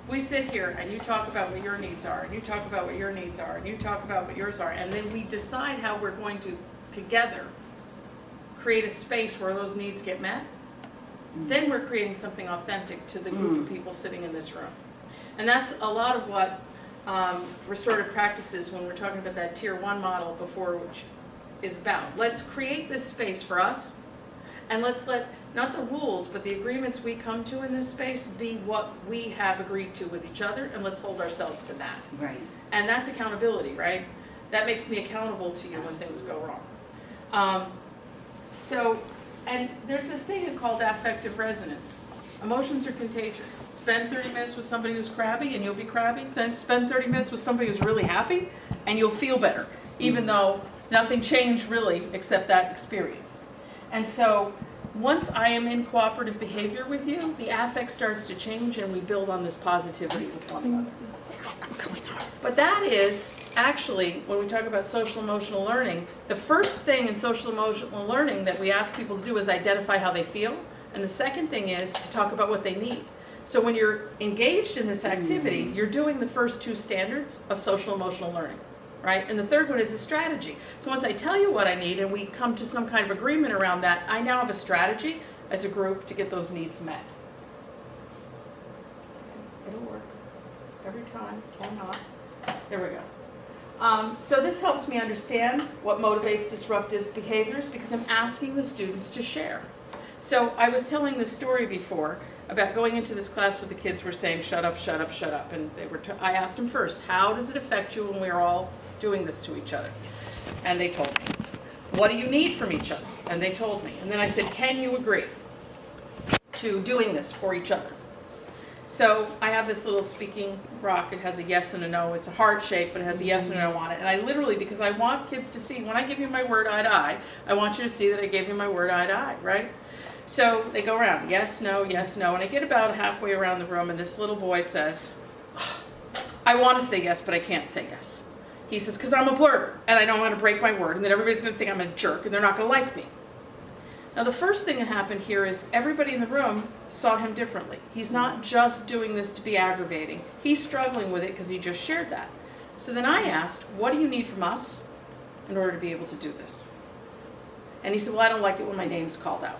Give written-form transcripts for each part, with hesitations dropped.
we sit here and you talk about what your needs are, and you talk about what your needs are, and you talk about what yours are, and then we decide how we're going to, together, create a space where those needs get met, then we're creating something authentic to the group of people sitting in this room. And that's a lot of what restorative practices, when we're talking about that tier 1 model before, which is about. Let's create this space for us, and let's let, not the rules, but the agreements we come to in this space be what we have agreed to with each other, and let's hold ourselves to that. Right. And that's accountability, right? That makes me accountable to you when things go wrong. And there's this thing called affective resonance. Emotions are contagious. Spend 30 minutes with somebody who's crabby and you'll be crabby. Then spend 30 minutes with somebody who's really happy and you'll feel better, even though nothing changed really except that experience. And so once I am in cooperative behavior with you, the affect starts to change and we build on this positivity with one another. But that is actually, when we talk about social emotional learning, the first thing in social emotional learning that we ask people to do is identify how they feel. And the second thing is to talk about what they need. So when you're engaged in this activity, you're doing the first 2 standards of social emotional learning, right? And the third one is a strategy. So once I tell you what I need and we come to some kind of agreement around that, I now have a strategy as a group to get those needs met. It'll work every time, or not. There we go. So this helps me understand what motivates disruptive behaviors because I'm asking the students to share. So I was telling this story before about going into this class with the kids who were saying, shut up, shut up, shut up. And I asked them first, how does it affect you when we're all doing this to each other? And they told me. What do you need from each other? And they told me. And then I said, can you agree to doing this for each other? So I have this little speaking rock. It has a yes and a no. It's a heart shape, but it has a yes and a no on it. And I literally, because I want kids to see, when I give you my word eye to eye, I want you to see that I gave you my word eye to eye, right? So they go around, yes, no, and I get about halfway around the room, and this little boy says, oh, I want to say yes, but I can't say yes. He says, because I'm a blurter, and I know I'm going to break my word, and then everybody's going to think I'm a jerk, and they're not going to like me. Now the first thing that happened here is everybody in the room saw him differently. He's not just doing this to be aggravating. He's struggling with it because he just shared that. So then I asked, what do you need from us in order to be able to do this? And he said, well, I don't like it when my name's called out.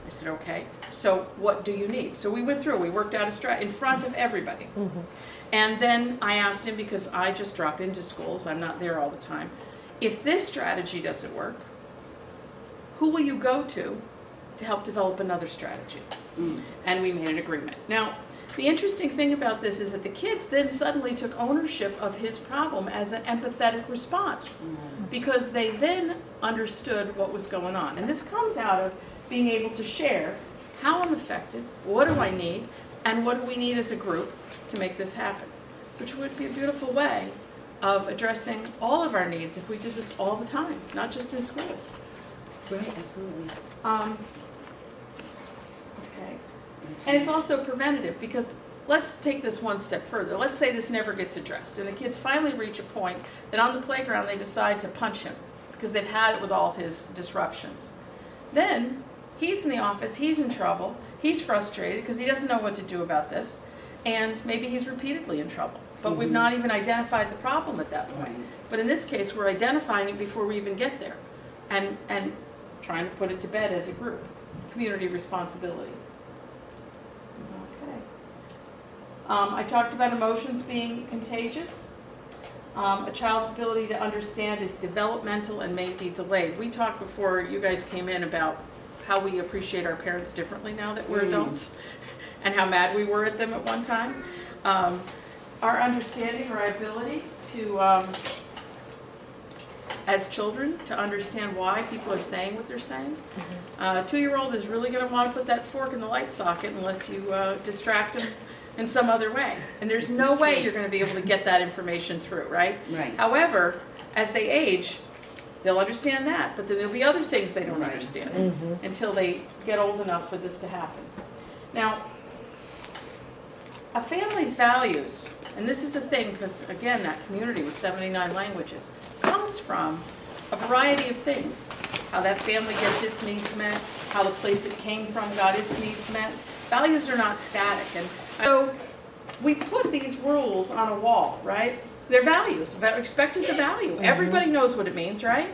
I said, okay, so what do you need? So we went through, we worked out a strategy in front of everybody. And then I asked him, because I just drop into schools, I'm not there all the time, if this strategy doesn't work, who will you go to help develop another strategy? And we made an agreement. Now, the interesting thing about this is that the kids then suddenly took ownership of his problem as an empathetic response, because they then understood what was going on. And this comes out of being able to share how I'm affected, what do I need, and what do we need as a group to make this happen, which would be a beautiful way of addressing all of our needs if we did this all the time, not just in schools. Right, absolutely. Okay. And it's also preventative, because let's take this one step further. Let's say this never gets addressed, and the kids finally reach a point that on the playground they decide to punch him because they've had it with all his disruptions. Then he's in the office, he's in trouble, he's frustrated because he doesn't know what to do about this, and maybe he's repeatedly in trouble. But we've not even identified the problem at that point. But in this case, we're identifying it before we even get there, and trying to put it to bed as a group. Community responsibility. Okay. I talked about emotions being contagious. A child's ability to understand is developmental and may be delayed. We talked before you guys came in about how we appreciate our parents differently now that we're adults, and how mad we were at them at one time. Our understanding, our ability to, as children, to understand why people are saying what they're saying. A 2-year-old is really going to want to put that fork in the light socket unless you distract them in some other way. And there's no way you're going to be able to get that information through, right? Right. However, as they age, they'll understand that, but then there'll be other things they don't understand until they get old enough for this to happen. Now, a family's values, and this is a thing because, again, that community with 79 languages, comes from a variety of things. How that family gets its needs met, how the place it came from got its needs met. Values are not static. And so we put these rules on a wall, right? They're values. Respect is a value. Everybody knows what it means, right?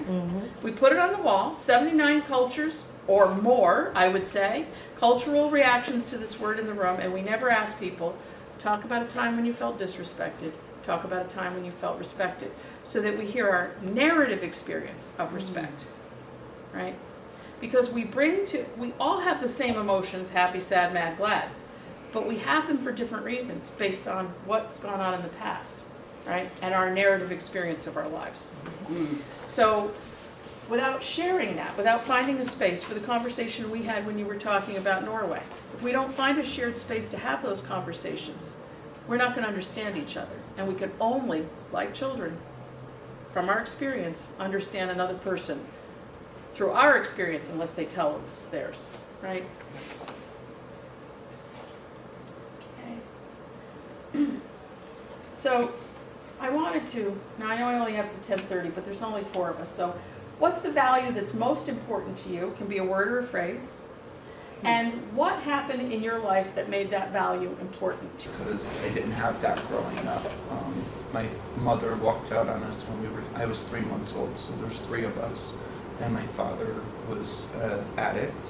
We put it on the wall. 79 cultures or more, I would say, cultural reactions to this word in the room, and we never ask people, talk about a time when you felt disrespected. Talk about a time when you felt respected, so that we hear our narrative experience of respect, right? Because we all have the same emotions, happy, sad, mad, glad, but we have them for different reasons based on what's gone on in the past, right? And our narrative experience of our lives. So without sharing that, without finding a space for the conversation we had when you were talking about Norway, if we don't find a shared space to have those conversations, we're not going to understand each other. And we can only, like children, from our experience, understand another person through our experience unless they tell us theirs, right? Okay. So I wanted to, now I know I only have to 10:30, but there's only 4 of us. So what's the value that's most important to you? It can be a word or a phrase. And what happened in your life that made that value important? Because I didn't have that growing up. My mother walked out on us when I was 3 months old, so there's 3 of us. And my father was an addict.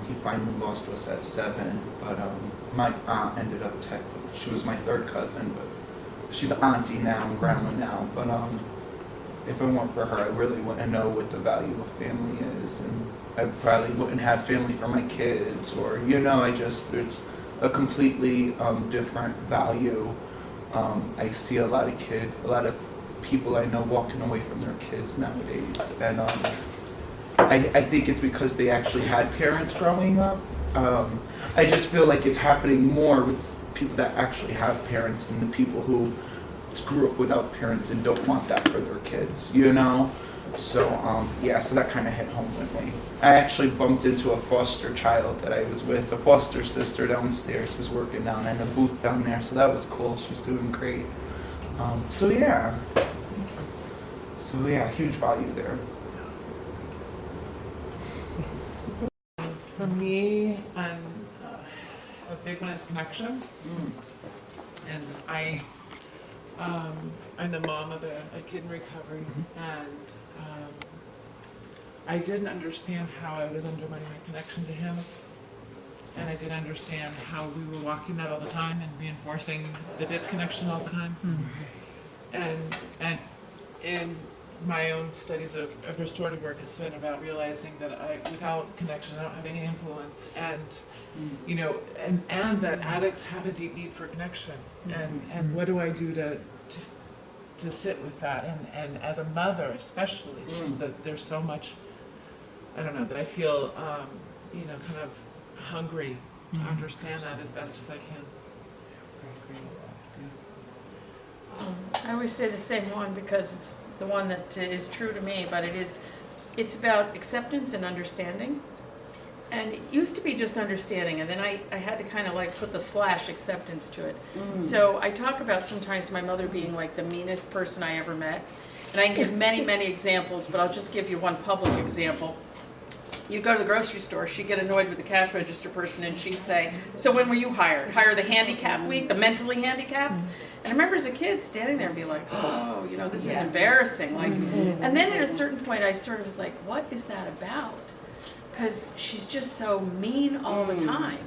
He finally lost us at 7, but my aunt ended up she was my 3rd cousin, but she's auntie now and grandma now. But if it weren't for her, I really wouldn't know what the value of family is, and I probably wouldn't have family for my kids, or there's a completely different value. I see a lot of people I know walking away from their kids nowadays, and I think it's because they actually had parents growing up. I just feel like it's happening more with people that actually have parents than the people who grew up without parents and don't want that for their kids, So, so that kind of hit home with me. I actually bumped into a foster child that I was with. A foster sister downstairs was working down in a booth down there, so that was cool. She's doing great. So yeah, huge value there. For me, a big one is connection. And I'm the mom of a kid in recovery, and I didn't understand how I was undermining my connection to him, and I didn't understand how we were walking that all the time and reinforcing the disconnection all the time. And in my own studies of restorative work, has been about realizing that without connection, I don't have any influence, and and that addicts have a deep need for connection, and what do I do to sit with that, and as a mother especially, it's just that there's so much, I don't know, that I feel kind of hungry to understand that as best as I can. I always say the same one because it's the one that is true to me, but it's about acceptance and understanding. And it used to be just understanding, and then I had to kind of put the / acceptance to it. So I talk about sometimes my mother being the meanest person I ever met. And I can give many, many examples, but I'll just give you one public example. You'd go to the grocery store, she'd get annoyed with the cash register person, and she'd say, so when were you hired? Hire the handicapped week, the mentally handicapped? And I remember as a kid standing there and be like, oh, this is embarrassing. And then at a certain point I sort of was like, what is that about? Because she's just so mean all the time,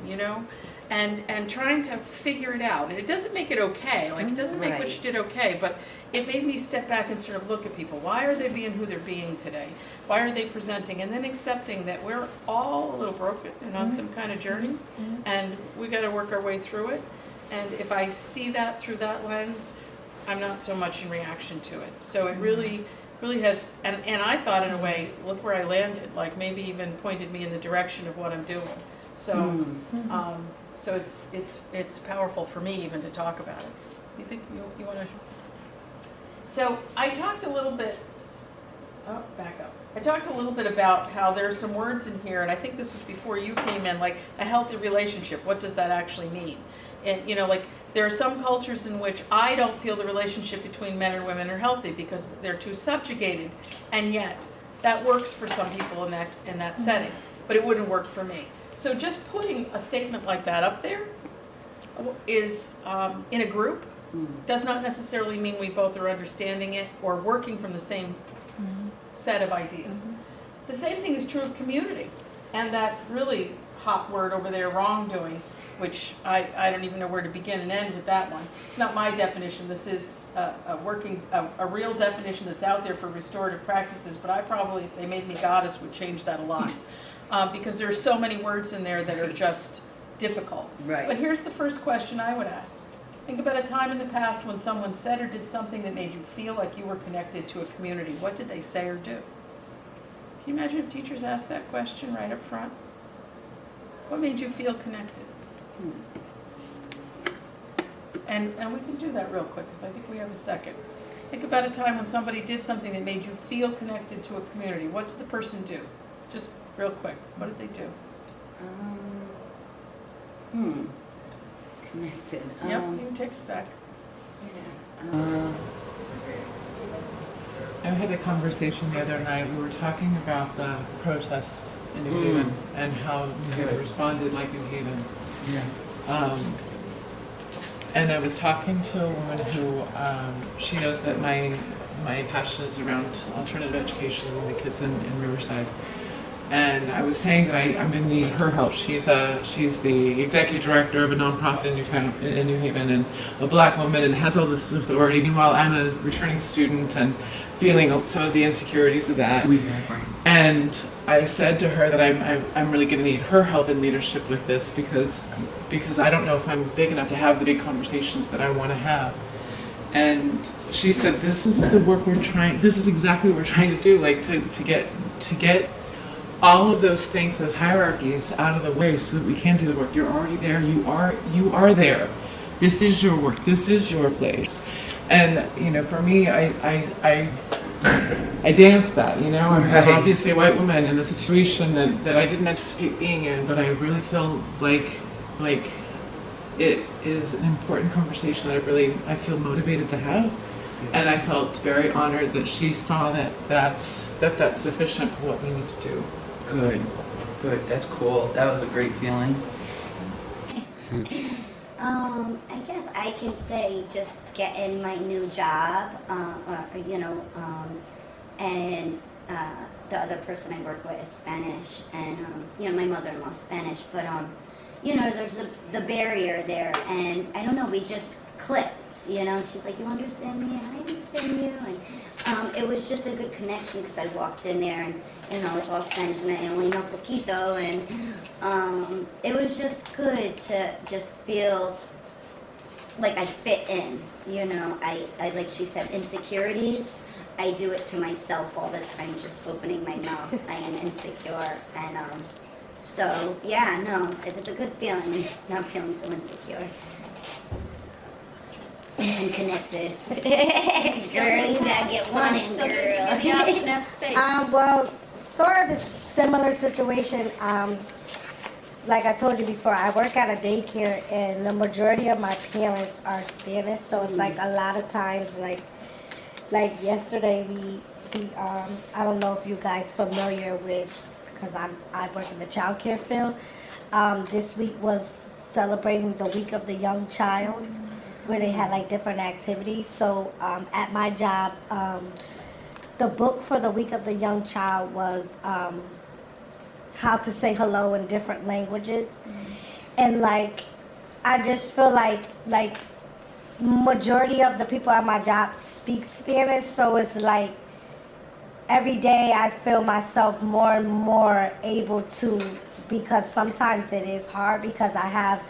and trying to figure it out. And it doesn't make it okay. It doesn't make what she did okay, but it made me step back and sort of look at people. Why are they being who they're being today? Why are they presenting? And then accepting that we're all a little broken and on some kind of journey, and we got to work our way through it. And if I see that through that lens, I'm not so much in reaction to it. So it really has, and I thought in a way, look where I landed, maybe even pointed me in the direction of what I'm doing. So, so it's powerful for me even to talk about it. You think you want to? So I talked a little bit. Oh, back up. I talked a little bit about how there are some words in here, and I think this was before you came in, a healthy relationship. What does that actually mean? And there are some cultures in which I don't feel the relationship between men and women are healthy because they're too subjugated, and yet that works for some people in that setting, but it wouldn't work for me. So just putting a statement like that up there is in a group does not necessarily mean we both are understanding it or working from the same set of ideas. The same thing is true of community, and that really hot word over there, wrongdoing, which I don't even know where to begin and end with that one. It's not my definition. This is a real definition that's out there for restorative practices, but I probably, if they made me goddess, would change that a lot. Because there are so many words in there that are just difficult. Right. But here's the first question I would ask. Think about a time in the past when someone said or did something that made you feel like you were connected to a community. What did they say or do? Can you imagine if teachers asked that question right up front? What made you feel connected? And we can do that real quick, because I think we have a second. Think about a time when somebody did something that made you feel connected to a community. What did the person do? Just real quick. What did they do? Connected. Yep, you can take a sec. I had a conversation the other night. We were talking about the protests in New Haven and how New Haven responded like New Haven. Yeah. And I was talking to a woman who, she knows that my passion is around alternative education and the kids in Riverside. And I was saying that I'm going to need her help. She's the executive director of a nonprofit in New Haven, and a black woman, and has all this authority. Meanwhile, I'm a returning student and feeling some of the insecurities of that. And I said to her that I'm really going to need her help in leadership with this because I don't know if I'm big enough to have the big conversations that I want to have. And she said, "This is the work we're trying. This is exactly what we're trying to do, like to get all of those things, those hierarchies out of the way so that we can do the work. You're already there. You are there. This is your work. This is your place." And for me, I danced that. I'm obviously a white woman in a situation that I didn't anticipate being in, but I really feel like it is an important conversation that I feel motivated to have. And I felt very honored that she saw that's sufficient for what we need to do. Good. That's cool. That was a great feeling. I guess I can say just getting my new job, and the other person I work with is Spanish, and my mother-in-law's Spanish, but there's the barrier there, and I don't know, we just clicked. She's like, "You understand me? I understand you," and it was just a good connection because I walked in there and it's all Spanish and I only know poquito, and it was just good to just feel like I fit in. I like she said, insecurities, I do it to myself all the time, just opening my mouth. I am insecure, and so yeah, no, it's a good feeling, not feeling so insecure. And connected. Girl, you gotta get one in, girl. Well, sort of the similar situation. Like I told you before, I work at a daycare, and the majority of my parents are Spanish, so it's like a lot of times, like yesterday, we I don't know if you guys familiar with, because I work in the child care field. This week was celebrating the Week of the Young Child, where they had like different activities. So at my job, the book for the Week of the Young Child was how to say hello in different languages. And like, I just feel like majority of the people at my job speak Spanish, so it's like every day I feel myself more and more able to, because sometimes it is hard because I have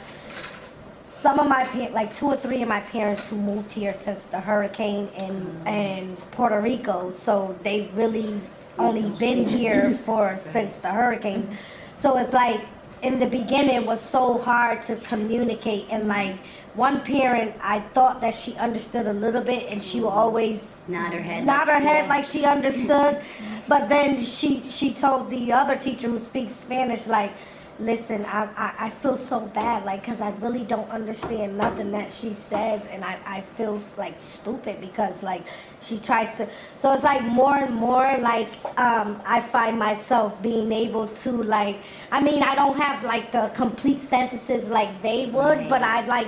some of my like 2 or 3 of my parents who moved here since the hurricane in Puerto Rico, so they've really only been here since the hurricane. So it's like in the beginning it was so hard to communicate, and like one parent, I thought that she understood a little bit, and she would always Nod her head like she understood. But then she told the other teacher who speaks Spanish, like, listen, I feel so bad, like, because I really don't understand nothing that she says, and I feel like stupid because, like, she tries to, so it's like more and more, like, I find myself being able to, like, I mean, I don't have, like, the complete sentences like they would, but I, like,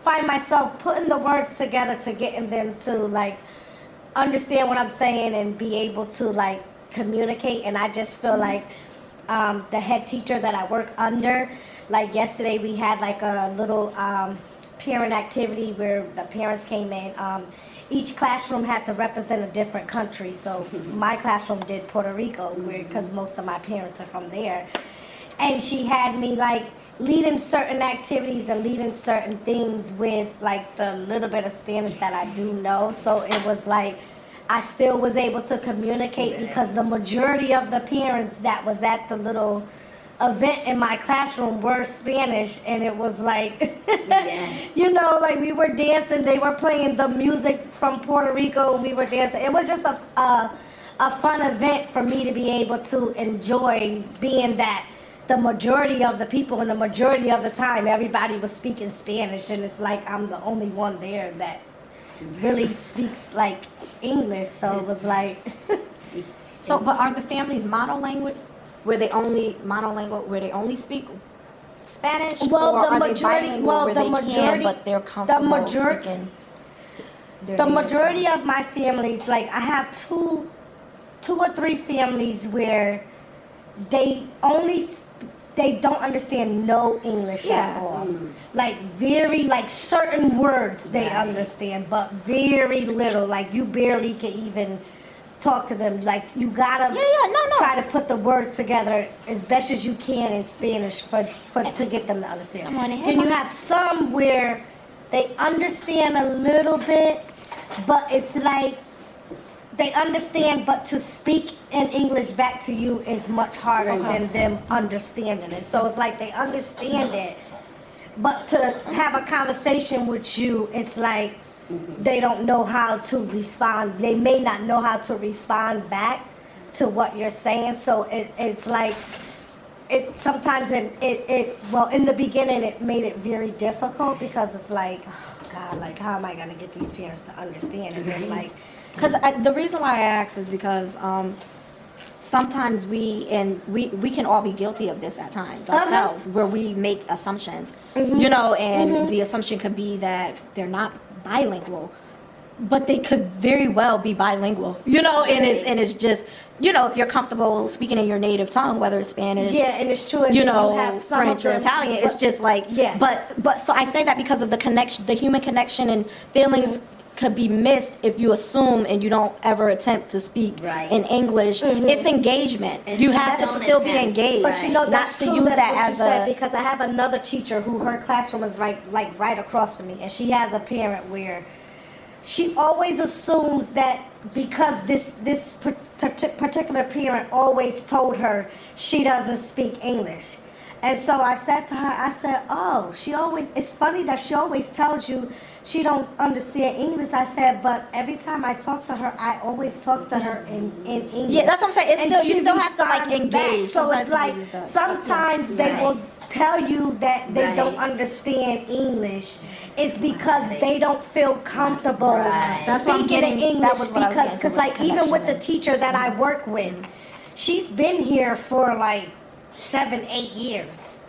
find myself putting the words together to getting them to, like, understand what I'm saying and be able to, like, communicate, and I just feel like, the head teacher that I work under, like yesterday we had like a little parent activity where the parents came in. Each classroom had to represent a different country. So my classroom did Puerto Rico, because most of my parents are from there. And she had me like leading certain activities and leading certain things with like the little bit of Spanish that I do know. So it was like, I still was able to communicate because the majority of the parents that was at the little event in my classroom were Spanish, and it was like, Yes. you know, like we were dancing, they were playing the music from Puerto Rico, and we were dancing. It was just a fun event for me to be able to enjoy, being that the majority of the people and the majority of the time everybody was speaking Spanish, and it's like I'm the only one there that really speaks like English, so it was like So, but are the families monolingual, where they only speak Spanish, Well, or the are they majority- bilingual well, where the they majority- can, but they're comfortable speaking their the native majority tongue? of my families, like I have two or three families where they don't understand no English at Yeah. all. Like very, like certain words they Right. understand, but very little. Like you barely can even talk to them. Like you gotta No. try to put the words together as best as you can in Spanish to get them to understand. Come on ahead. Then you have some where they understand a little bit, but it's like they understand, but to speak in English back to you is much harder than them understanding it. So it's like they understand it, but to have a conversation with you, it's like they don't know how to respond. They may not know how to respond back to what you're saying. So it's like, sometimes well, in the beginning it made it very difficult because it's like, oh God, like how am I gonna get these parents to understand? And then like, Because the reason why I ask is because sometimes we can all be guilty of this at times ourselves, where we make assumptions, you know, and the assumption could be that they're not bilingual, but they could very well be bilingual, you know, and it's just, you know, if you're comfortable speaking in your native tongue, whether it's Spanish, yeah, and it's true. And you then know, have some French of or them- Italian, it's just like, Yeah. but so I say that because of the connection, the human connection, and feelings could be missed if you assume and you don't ever attempt to speak Right. in English. It's engagement. It's You have don't to still be attempt. engaged, But you know, not that's to true, use that's that what you as said, a. because I have another teacher who her classroom is right across from me, and she has a parent where she always assumes that because this particular parent always told her she doesn't speak English. And so I said to her, I said, oh, it's funny that she always tells you she don't understand English. I said, but every time I talk to her, I always talk to her in English. Yeah, that's what I'm saying. It's And still, you she still have to like responds back. engage. So it's Sometimes like, people use that. sometimes they Right. will tell you that they don't Right. understand English. It's because they don't feel comfortable Right. That's what I'm speaking in getting- that English, was what I was because, getting to with like, the even with the connection. teacher that I work with, she's been here for like 7-8 years.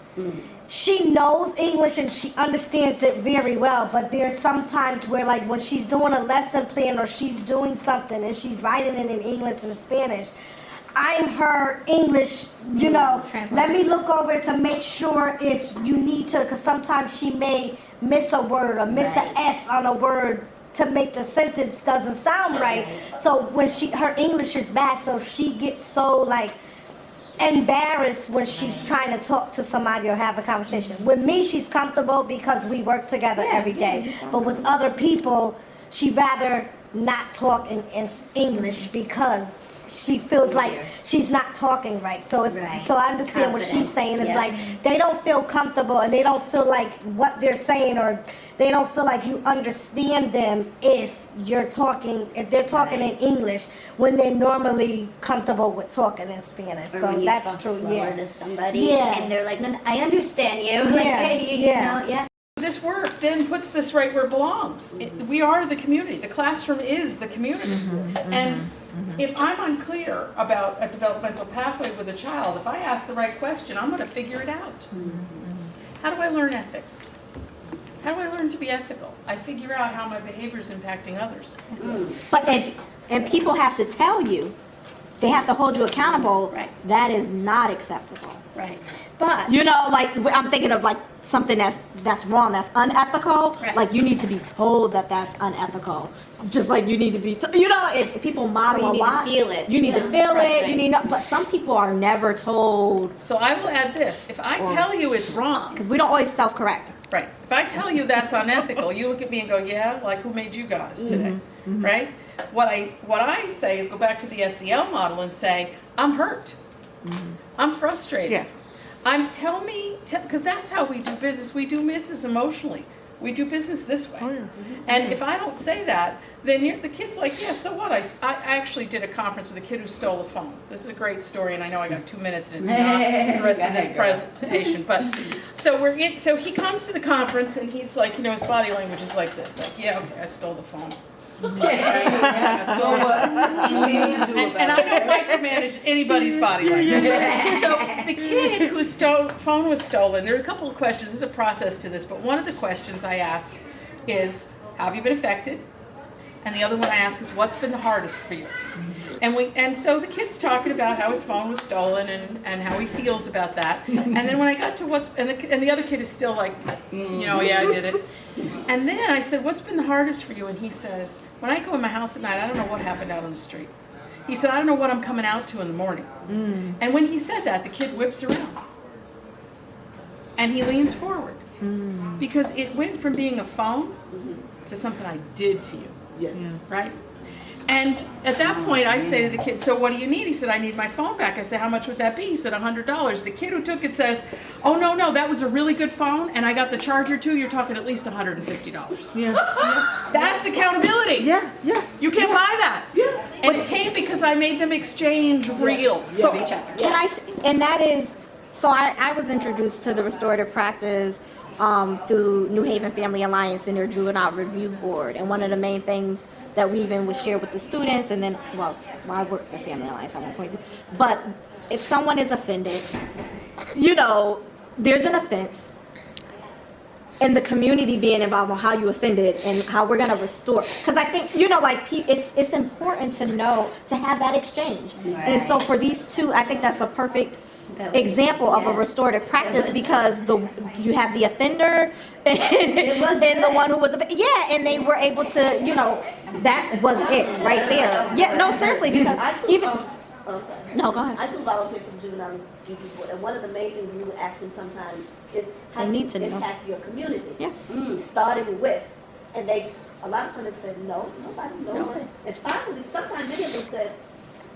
She knows English and she understands it very well, but there's sometimes where, like, when she's doing a lesson plan or she's doing something and she's writing it in English or Spanish, I'm her English, you know, let me look over to make sure if you need to, because sometimes she may miss a word or miss an S on a word to make the sentence doesn't sound right. So when her English is bad, so she gets so, like, embarrassed when she's trying to talk to somebody or have a conversation. With me, she's comfortable because we work together every day. But with other people, she'd rather not talk in English because she feels like she's not talking right. So Right. so I understand what she's Confidence, saying. It's yeah. like they don't feel comfortable and they don't feel like what they're saying, or they don't feel like you understand them if they're talking in English when they're normally comfortable with talking in Spanish. Or So when you that's talk true. slower Yeah. to somebody, Yeah. and they're like, "No, I understand you." Like, Yeah, hey, yeah. know, yeah. This work then puts this right where it belongs. We are the community. The classroom is the community. And if I'm unclear about a developmental pathway with a child, if I ask the right question, I'm going to figure it out. How do I learn ethics? How do I learn to be ethical? I figure out how my behavior is impacting others. But and people have to tell you, they have to hold you accountable. Right. That is not acceptable. Right. But You know, like I'm thinking of like something that's wrong, that's unethical. Right. Like you need to be told that that's unethical. Just like you need to be, you know, if people model Or a you need to lot, feel it. you need to Yeah. feel Right, it. right. You need, but some people are never told So I will add this. If I tell you it's wrong, because we don't always self-correct. right, if I tell you that's unethical, you look at me and go, yeah, like who made you goddess today, right? What I say is go back to the SEL model and say, I'm hurt. I'm frustrated. Yeah. Tell me, because that's how we do business. We do business emotionally. We do business this way. And if I don't say that, then the kid's like, yeah, so what? I actually did a conference with a kid who stole a phone. This is a great story, and I know I got 2 minutes, and it's not the rest of this presentation. But so he comes to the conference, and he's like, his body language is like this, like, yeah, okay, I stole the phone. Yeah, I stole it. And I don't micromanage anybody's body language. So the kid whose phone was stolen, there are a couple of questions. There's a process to this, but one of the questions I ask is, have you been affected? And the other one I ask is, what's been the hardest for you? And so the kid's talking about how his phone was stolen and how he feels about that. And then when I got to and the other kid is still like, yeah, I did it. And then I said, what's been the hardest for you? And he says, when I go in my house at night, I don't know what happened out on the street. He said, I don't know what I'm coming out to in the morning. And when he said that, the kid whips around. And he leans forward. Because it went from being a phone to something I did to you. Yes. Right? And at that point, I say to the kid, so what do you need? He said, I need my phone back. I said, how much would that be? He said, $100. The kid who took it says, oh, no, that was a really good phone, and I got the charger too. You're talking at least $150. Yeah. That's accountability. Yeah. Yeah. You can't buy that. Yeah. And it came because I made them exchange real. So, Yeah. Each other. can and that is, so I was introduced to the restorative practice through New Haven Family Alliance and their Juvenile Review Board. And one of the main things that we even would share with the students, and then, I worked for Family Alliance at one point too. But if someone is offended, there's an offense, and the community being involved on how you offended and how we're gonna restore. Because I think, it's important to know, to have that exchange. And so for these two, I think that's a perfect example of a restorative practice, because you have the offender and the one who was and they were able to, that was it right there. Yeah, no, seriously, because even no, go ahead. I too volunteer for the juvenile review board, and one of the main things we would ask them sometimes is how They do need you to know. impact your community? Yeah. Starting with, and a lot of times they said no, nobody, no one. And finally, sometimes many of them said,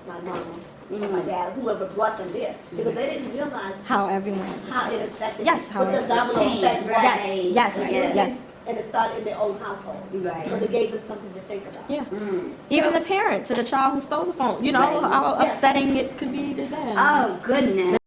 my mom, or my dad, whoever brought them there, because they didn't realize How everyone. how it affected. Yes, how what the it- domino effect was. Yes, Right. yes. And it started in their own household. Right. So they gave them something to think about. Yeah. Even the parent to the child who stole the phone, Right. how Yes. upsetting it could be to them. Oh, goodness.